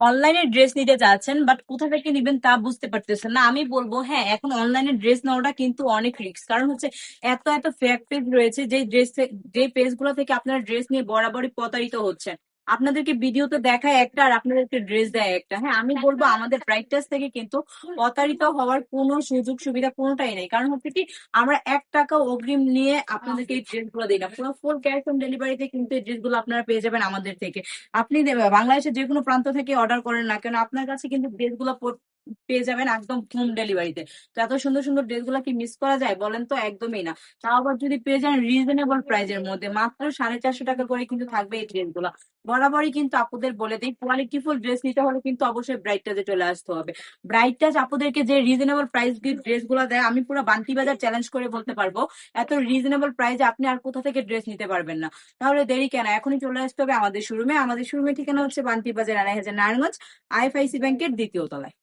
অনলাইনে ড্রেস নিতে চাচ্ছেন বাট কোথা থেকে নিবেন তা বুঝতে পারতেছেন না, আমি বলবো হ্যাঁ, এখন অনলাইনে ড্রেস নেওয়াটা কিন্তু অনেক রিস্ক। কারণ হচ্ছে এত এত ফেক পেজ রয়েছে, যে পেজ গুলো থেকে আপনারা ড্রেস নিয়ে বরাবরই প্রতারিত হচ্ছে। আপনাদেরকে ভিডিওতে দেখায় একটা আর আপনাদেরকে ড্রেস দেয় একটা। হ্যাঁ, আমি বলবো আমাদের প্রাইস থেকে কিন্তু প্রতারিত হওয়ার কোনো সুযোগ সুবিধা কোনোটাই নেই। কারণ হচ্ছে কি, আমরা 1 টাকা অগ্রিম নিয়ে আপনাদেরকে এই ড্রেস গুলো দিই না, পুরো ফুল ক্যাশ অন ডেলিভারিতে কিন্তু এই ড্রেস গুলো আপনারা পেয়ে যাবেন আমাদের থেকে। আপনি বাংলাদেশের যে কোনো প্রান্ত থেকে অর্ডার করেন না কেন, আপনার কাছে কিন্তু ড্রেসগুলো পেয়ে যাবেন একদম হোম ডেলিভারিতে। তো এত সুন্দর সুন্দর ড্রেসগুলো কি মিস করা যায় বলেন? তো একদমই না। তাও আবার যদি পেয়ে যান রিজনেবল প্রাইজের মধ্যে, মাত্র 450 টাকা করে কিন্তু থাকবে এই ড্রেসগুলো। বরাবরই কিন্তু আপুদের বলে দিই, কোয়ালিটিফুল ড্রেস নিতে হলে কিন্তু অবশ্যই ব্রাইট টাচে চলে আসতে হবে। ব্রাইট টাচ আপুদেরকে যে রিজনেবল প্রাইস দিয়ে ড্রেসগুলো দেয়, আমি পুরো বান্টি বাজার চ্যালেঞ্জ করে বলতে পারবো এত রিজনেবল প্রাইসে আপনি আর কোথা থেকে ড্রেস নিতে পারবেন না। তাহলে দেরি কেন, এখনই চলে আসতে হবে আমাদের শোরুমে। আমাদের শোরুমের ঠিকানা হচ্ছে বান্তি বাজার, 2500 নারায়ণগঞ্জ, আইএফআইসি ব্যাংকের দ্বিতীয় তলায়।